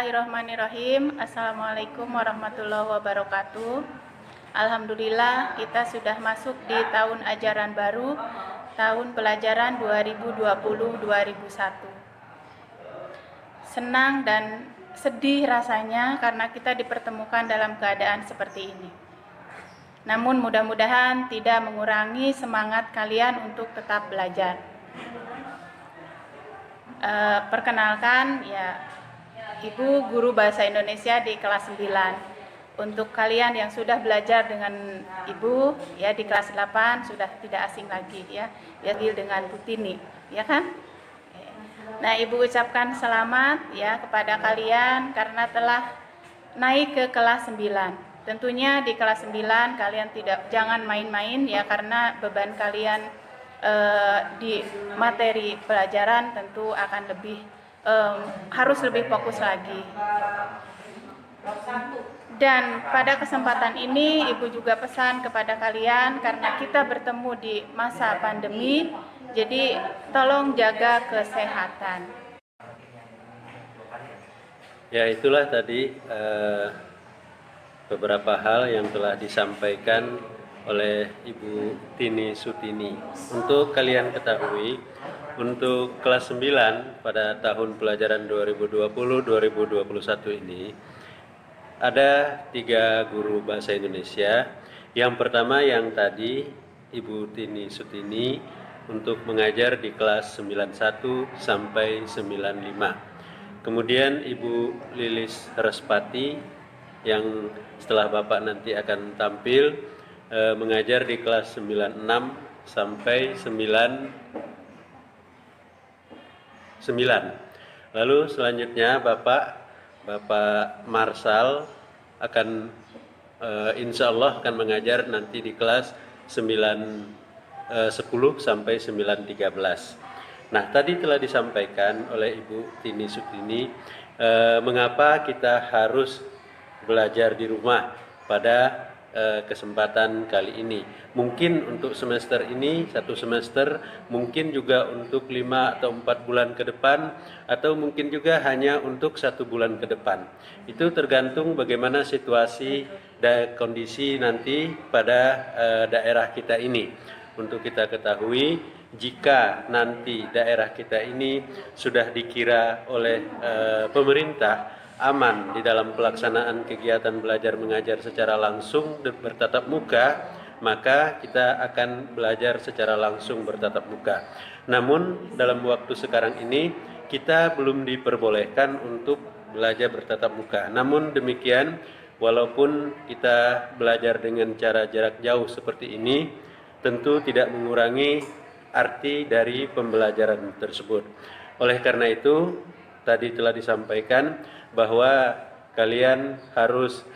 Bismillahirrahmanirrahim. Assalamualaikum warahmatullahi wabarakatuh. Alhamdulillah kita sudah masuk di tahun ajaran baru, tahun pelajaran 2020-2021. Senang dan sedih rasanya karena kita dipertemukan dalam keadaan seperti ini. Namun mudah-mudahan tidak mengurangi semangat kalian untuk tetap belajar. Perkenalkan ya, Ibu guru bahasa Indonesia di kelas 9. Untuk kalian yang sudah belajar dengan Ibu ya di kelas 8 sudah tidak asing lagi ya dengan Bu Tini, ya kan? Nah, Ibu ucapkan selamat ya kepada kalian karena telah naik ke kelas 9. Tentunya di kelas 9 kalian jangan main-main ya, karena beban kalian di materi pelajaran tentu akan harus lebih fokus lagi. Dan pada kesempatan ini Ibu juga pesan kepada kalian karena kita bertemu di masa pandemi, jadi tolong jaga kesehatan. Ya, itulah tadi beberapa hal yang telah disampaikan oleh Ibu Tini Sutini. Untuk kalian ketahui, untuk kelas 9 pada tahun pelajaran 2020-2021 ini ada 3 guru bahasa Indonesia. Yang pertama yang tadi Ibu Tini Sutini untuk mengajar di kelas 91 sampai 95. Kemudian Ibu Lilis Respati yang setelah Bapak nanti akan tampil mengajar di kelas 96 sampai 99. Lalu selanjutnya Bapak Marsal akan insya Allah akan mengajar nanti di kelas 910 sampai 913. Nah, tadi telah disampaikan oleh Ibu Tini Sutini mengapa kita harus belajar di rumah pada kesempatan kali ini. Mungkin untuk semester ini, 1 semester, mungkin juga untuk 5 atau 4 bulan ke depan, atau mungkin juga hanya untuk 1 bulan ke depan. Itu tergantung bagaimana situasi dan kondisi nanti pada daerah kita ini. Untuk kita ketahui, jika nanti daerah kita ini sudah dikira oleh pemerintah aman di dalam pelaksanaan kegiatan belajar mengajar secara langsung dan bertatap muka, maka kita akan belajar secara langsung bertatap muka. Namun dalam waktu sekarang ini kita belum diperbolehkan untuk belajar bertatap muka. Namun demikian, walaupun kita belajar dengan cara jarak jauh seperti ini, tentu tidak mengurangi arti dari pembelajaran tersebut. Oleh karena itu, tadi telah disampaikan bahwa kalian harus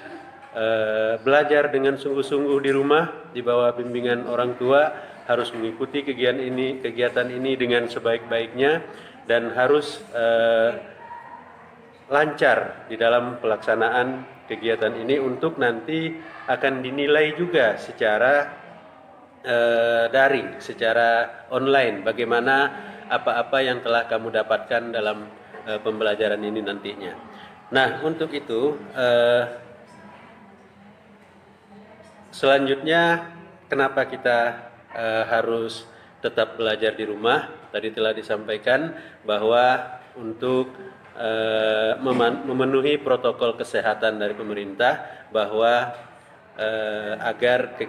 belajar dengan sungguh-sungguh di rumah di bawah bimbingan orang tua, harus mengikuti kegiatan ini dengan sebaik-baiknya dan harus lancar di dalam pelaksanaan kegiatan ini untuk nanti akan dinilai juga secara daring, secara online, bagaimana apa-apa yang telah kamu dapatkan dalam pembelajaran ini nantinya. Nah, untuk itu selanjutnya kenapa kita harus tetap belajar di rumah? Tadi telah disampaikan bahwa untuk memenuhi protokol kesehatan dari pemerintah, bahwa agar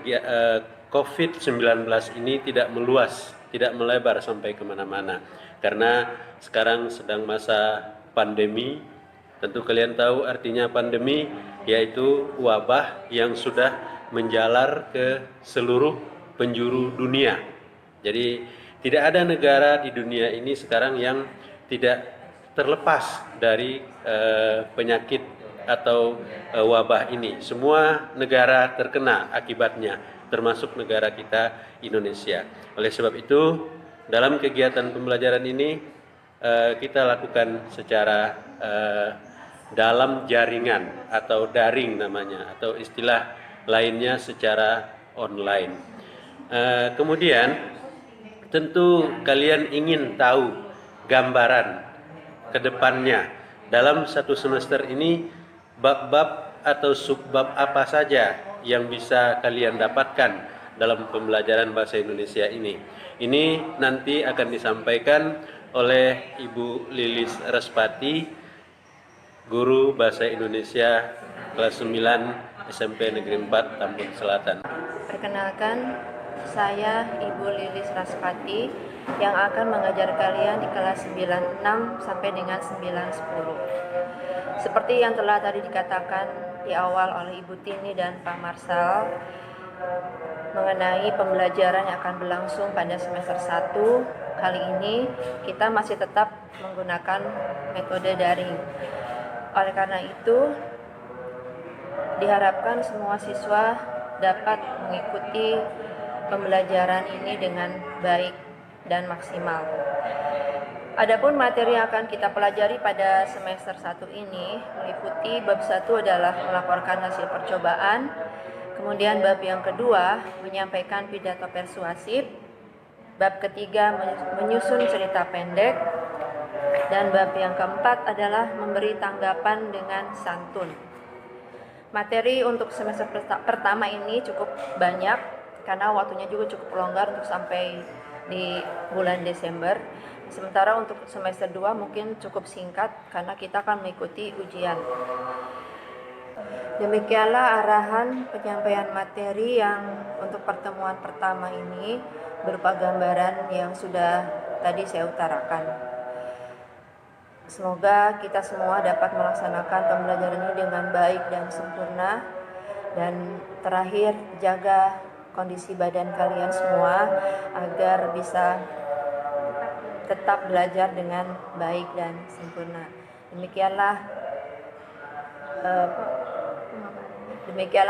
COVID-19 ini tidak meluas, tidak melebar sampai kemana-mana. Karena sekarang sedang masa pandemi. Tentu kalian tahu artinya pandemi, yaitu wabah yang sudah menjalar ke seluruh penjuru dunia. Jadi tidak ada negara di dunia ini sekarang yang tidak terlepas dari penyakit atau wabah ini. Semua negara terkena akibatnya, termasuk negara kita Indonesia. Oleh sebab itu, dalam kegiatan pembelajaran ini kita lakukan secara dalam jaringan atau daring namanya, atau istilah lainnya secara online. Kemudian tentu kalian ingin tahu gambaran ke depannya dalam satu semester ini bab-bab atau subbab apa saja yang bisa kalian dapatkan dalam pembelajaran bahasa Indonesia ini. Ini nanti akan disampaikan oleh Ibu Lilis Respati, guru bahasa Indonesia kelas 9 SMP Negeri 4 Tambun Selatan. Perkenalkan, saya Ibu Lilis Raspati yang akan mengajar kalian di kelas 96 sampai dengan 910. Seperti yang telah tadi dikatakan di awal oleh Ibu Tini dan Pak Marsal mengenai pembelajaran yang akan berlangsung pada semester 1, kali ini kita masih tetap menggunakan metode daring. Oleh karena itu, diharapkan semua siswa dapat mengikuti pembelajaran ini dengan baik dan maksimal. Adapun materi yang akan kita pelajari pada semester 1 ini meliputi bab 1 adalah melaporkan hasil percobaan, kemudian bab yang kedua menyampaikan pidato persuasif, bab ketiga menyusun cerita pendek, dan bab yang keempat adalah memberi tanggapan dengan santun. Materi untuk semester pertama ini cukup banyak karena waktunya juga cukup longgar untuk sampai di bulan Desember. Sementara untuk semester 2 mungkin cukup singkat karena kita akan mengikuti ujian. Demikianlah arahan penyampaian materi yang untuk pertemuan pertama ini berupa gambaran yang sudah tadi saya utarakan. Semoga kita semua dapat melaksanakan pembelajaran ini dengan baik dan sempurna. Dan terakhir, jaga kondisi badan kalian semua agar bisa tetap belajar dengan baik dan sempurna. Demikianlah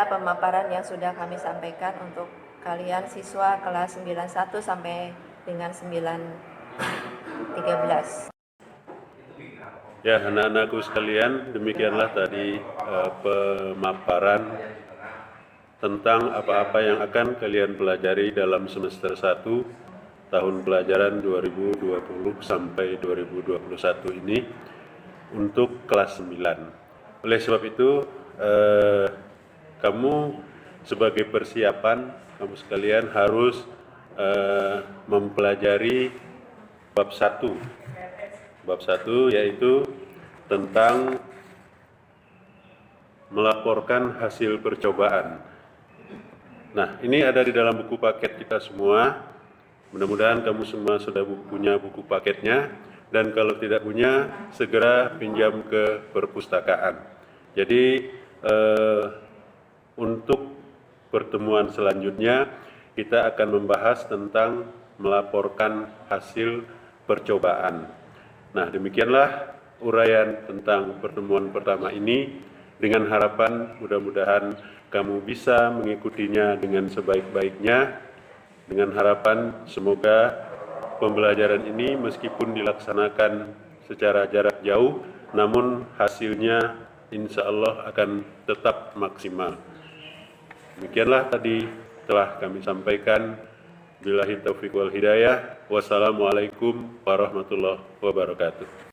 pemaparan yang sudah kami sampaikan untuk kalian siswa kelas 91 sampai dengan 913. Ya, anak-anakku sekalian, demikianlah tadi pemaparan tentang apa-apa yang akan kalian pelajari dalam semester 1 tahun pelajaran 2020 sampai 2021 ini untuk kelas 9. Oleh sebab itu, kamu sebagai persiapan, kamu sekalian harus mempelajari bab 1. Bab 1 yaitu tentang melaporkan hasil percobaan. Nah, ini ada di dalam buku paket kita semua. Mudah-mudahan kamu semua sudah punya buku paketnya, dan kalau tidak punya, segera pinjam ke perpustakaan. Jadi, untuk pertemuan selanjutnya, kita akan membahas tentang melaporkan hasil percobaan. Nah, demikianlah uraian tentang pertemuan pertama ini, dengan harapan mudah-mudahan kamu bisa mengikutinya dengan sebaik-baiknya, dengan harapan semoga pembelajaran ini meskipun dilaksanakan secara jarak jauh, namun hasilnya insya Allah akan tetap maksimal. Demikianlah tadi telah kami sampaikan. Billahi taufiq wal hidayah. Wassalamualaikum warahmatullahi wabarakatuh.